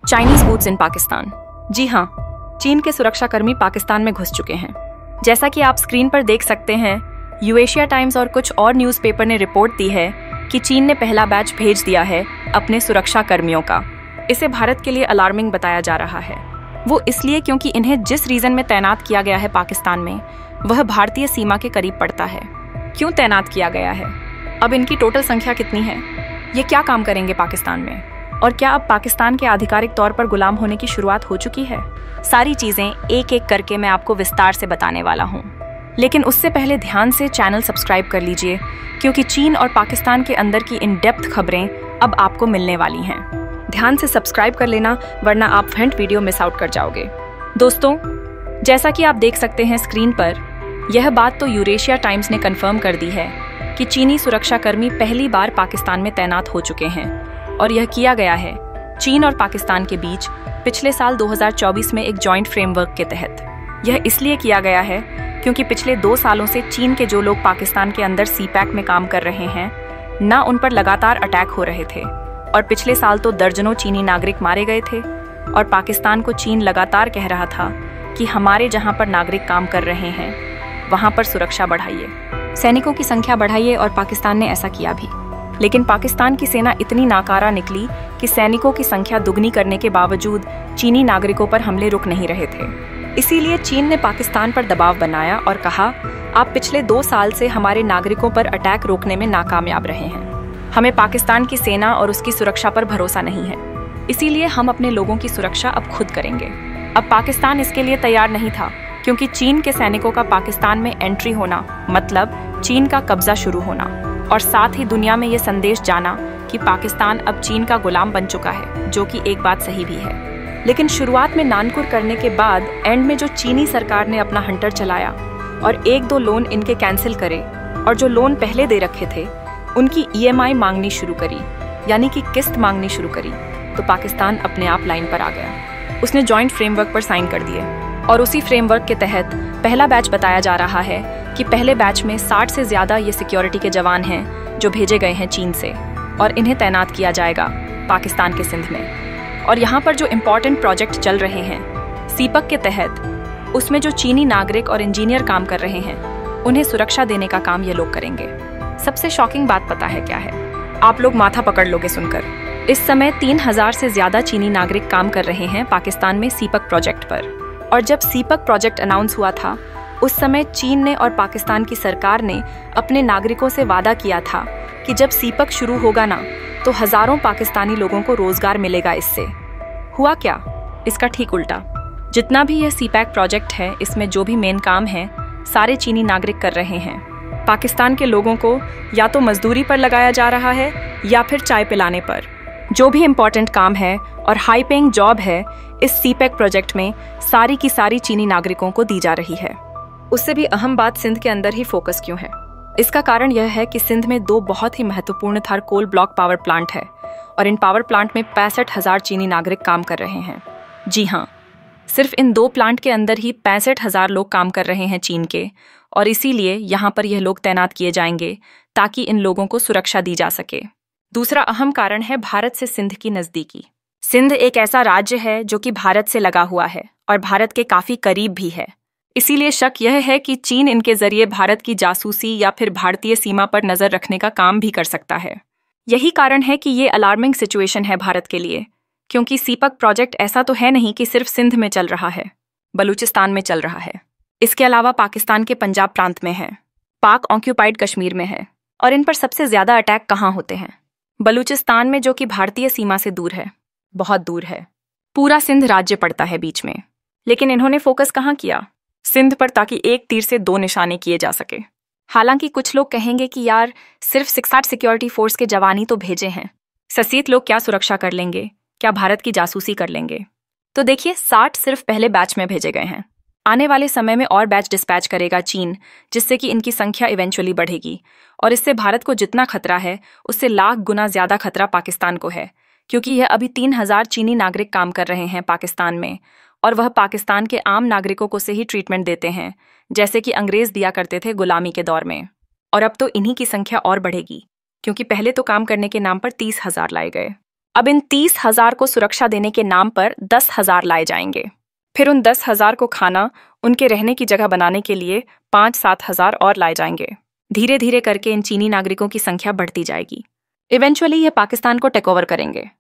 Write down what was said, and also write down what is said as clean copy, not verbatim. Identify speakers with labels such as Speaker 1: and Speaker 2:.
Speaker 1: Chinese boots इन पाकिस्तान। जी हाँ, चीन के सुरक्षाकर्मी पाकिस्तान में घुस चुके हैं। जैसा कि आप स्क्रीन पर देख सकते हैं, यूएशिया टाइम्स और कुछ और न्यूज़पेपर ने रिपोर्ट दी है कि चीन ने पहला बैच भेज दिया है अपने सुरक्षा कर्मियों का। इसे भारत के लिए अलार्मिंग बताया जा रहा है। वो इसलिए क्योंकि इन्हें जिस रीजन में तैनात किया गया है पाकिस्तान में, वह भारतीय सीमा के करीब पड़ता है। क्यों तैनात किया गया है? अब इनकी टोटल संख्या कितनी है? ये क्या काम करेंगे पाकिस्तान में? और क्या अब पाकिस्तान के आधिकारिक तौर पर गुलाम होने की शुरुआत हो चुकी है? सारी चीजें एक एक करके मैं आपको विस्तार से बताने वाला हूँ। लेकिन उससे पहले ध्यान से चैनल सब्सक्राइब कर लीजिए, क्योंकि चीन और पाकिस्तान के अंदर की इन डेप्थ खबरें अब आपको मिलने वाली हैं। ध्यान से सब्सक्राइब कर लेना, वरना आप फ्रंट वीडियो मिस आउट कर जाओगे। दोस्तों, जैसा कि आप देख सकते हैं स्क्रीन पर, यह बात तो यूरेशिया टाइम्स ने कंफर्म कर दी है कि चीनी सुरक्षाकर्मी पहली बार पाकिस्तान में तैनात हो चुके हैं। और यह किया गया है चीन और पाकिस्तान के बीच पिछले साल 2024 में एक जॉइंट फ्रेमवर्क के तहत। यह इसलिए किया गया है क्योंकि पिछले 2 सालों से चीन के जो लोग पाकिस्तान के अंदर सीपैक में काम कर रहे हैं, ना उन पर लगातार अटैक हो रहे थे। और पिछले साल तो दर्जनों चीनी नागरिक मारे गए थे। और पाकिस्तान को चीन लगातार कह रहा था कि हमारे जहां पर नागरिक काम कर रहे हैं, वहां पर सुरक्षा बढ़ाइए, सैनिकों की संख्या बढ़ाइए। और पाकिस्तान ने ऐसा किया भी। लेकिन पाकिस्तान की सेना इतनी नाकारा निकली कि सैनिकों की संख्या दुगनी करने के बावजूद चीनी नागरिकों पर हमले रुक नहीं रहे थे। इसीलिए चीन ने पाकिस्तान पर दबाव बनाया और कहा, आप पिछले 2 साल से हमारे नागरिकों पर अटैक रोकने में नाकामयाब रहे हैं। हमें पाकिस्तान की सेना और उसकी सुरक्षा पर भरोसा नहीं है। इसीलिए हम अपने लोगों की सुरक्षा अब खुद करेंगे। अब पाकिस्तान इसके लिए तैयार नहीं था, क्योंकि चीन के सैनिकों का पाकिस्तान में एंट्री होना मतलब चीन का कब्जा शुरू होना, और साथ ही दुनिया में ये संदेश जाना कि पाकिस्तान अब चीन का गुलाम बन चुका है, जो कि एक बात सही भी है। लेकिन शुरुआत में नानकुर करने के बाद एंड में जो चीनी सरकार ने अपना हंटर चलाया और 1-2 लोन इनके कैंसिल करे, और जो लोन पहले दे रखे थे उनकी EMI मांगनी शुरू करी, यानी कि किस्त मांगनी शुरू करी, तो पाकिस्तान अपने आप लाइन पर आ गया। उसने जॉइंट फ्रेमवर्क पर साइन कर दिए। और उसी फ्रेमवर्क के तहत पहला बैच बताया जा रहा है कि पहले बैच में 60 से ज्यादा ये सिक्योरिटी के जवान हैं जो भेजे गए हैं चीन से, और इन्हें तैनात किया जाएगा पाकिस्तान के सिंध में। और यहाँ पर जो इम्पोर्टेंट प्रोजेक्ट चल रहे हैं सीपक के तहत, उसमें जो चीनी नागरिक और इंजीनियर काम कर रहे हैं, उन्हें सुरक्षा देने का काम ये लोग करेंगे। सबसे शॉकिंग बात पता है क्या है? आप लोग माथा पकड़ लोगे सुनकर। इस समय 3000 से ज्यादा चीनी नागरिक काम कर रहे हैं पाकिस्तान में सीपक प्रोजेक्ट पर। और जब सीपक प्रोजेक्ट अनाउंस हुआ था, उस समय चीन ने और पाकिस्तान की सरकार ने अपने नागरिकों से वादा किया था कि जब सीपक शुरू होगा ना, तो हजारों पाकिस्तानी लोगों को रोजगार मिलेगा इससे। हुआ क्या? इसका ठीक उल्टा। जितना भी यह सीपैक प्रोजेक्ट है, इसमें जो भी मेन काम है, सारे चीनी नागरिक कर रहे हैं। पाकिस्तान के लोगों को या तो मजदूरी पर लगाया जा रहा है या फिर चाय पिलाने पर। जो भी इम्पोर्टेंट काम है और हाई पेइंग जॉब है, इस सीपैक प्रोजेक्ट में सारी की सारी चीनी नागरिकों को दी जा रही है। उससे भी अहम बात, सिंध के अंदर ही फोकस क्यों है? इसका कारण यह है कि सिंध में 2 बहुत ही महत्वपूर्ण थर कोल ब्लॉक पावर प्लांट है, और इन पावर प्लांट में 65,000 चीनी नागरिक काम कर रहे हैं। जी हाँ, सिर्फ इन 2 प्लांट के अंदर ही 65,000 लोग काम कर रहे हैं चीन के, और इसीलिए यहाँ पर यह लोग तैनात किए जाएंगे ताकि इन लोगों को सुरक्षा दी जा सके। दूसरा अहम कारण है भारत से सिंध की नजदीकी। सिंध एक ऐसा राज्य है जो कि भारत से लगा हुआ है और भारत के काफी करीब भी है। इसीलिए शक यह है कि चीन इनके जरिए भारत की जासूसी या फिर भारतीय सीमा पर नजर रखने का काम भी कर सकता है। यही कारण है कि ये अलार्मिंग सिचुएशन है भारत के लिए, क्योंकि सीपक प्रोजेक्ट ऐसा तो है नहीं कि सिर्फ सिंध में चल रहा है, बलूचिस्तान में चल रहा है। इसके अलावा पाकिस्तान के पंजाब प्रांत में है, पाक ऑक्यूपाइड कश्मीर में है। और इन पर सबसे ज्यादा अटैक कहाँ होते हैं? बलूचिस्तान में, जो कि भारतीय सीमा से दूर है, बहुत दूर है। पूरा सिंध राज्य पड़ता है बीच में। लेकिन इन्होंने फोकस कहाँ किया? सिंध पर, ताकि एक तीर से 2 निशाने किए जा सके। हालांकि कुछ लोग कहेंगे कि यार, सिर्फ 60 सिक्योरिटी फोर्स के जवान ही तो भेजे हैं, 60 लोग क्या सुरक्षा कर लेंगे? क्या भारत की जासूसी कर लेंगे? तो देखिए, 60 सिर्फ पहले बैच में भेजे गए हैं। आने वाले समय में और बैच डिस्पैच करेगा चीन, जिससे कि इनकी संख्या इवेंचुअली बढ़ेगी। और इससे भारत को जितना खतरा है, उससे लाख गुना ज्यादा खतरा पाकिस्तान को है, क्योंकि यह अभी 3000 चीनी नागरिक काम कर रहे हैं पाकिस्तान में, और वह पाकिस्तान के आम नागरिकों को से ही ट्रीटमेंट देते हैं, जैसे कि अंग्रेज दिया करते थे गुलामी के दौर में। और अब तो इन्हीं की संख्या और बढ़ेगी, क्योंकि पहले तो काम करने के नाम पर 30,000 लाए गए, अब इन 30,000 को सुरक्षा देने के नाम पर 10,000 लाए जाएंगे। फिर उन 10,000 को खाना, उनके रहने की जगह बनाने के लिए 5-7 हजार और लाए जाएंगे। धीरे धीरे करके इन चीनी नागरिकों की संख्या बढ़ती जाएगी। इवेंचुअली ये पाकिस्तान को टेक ओवर करेंगे।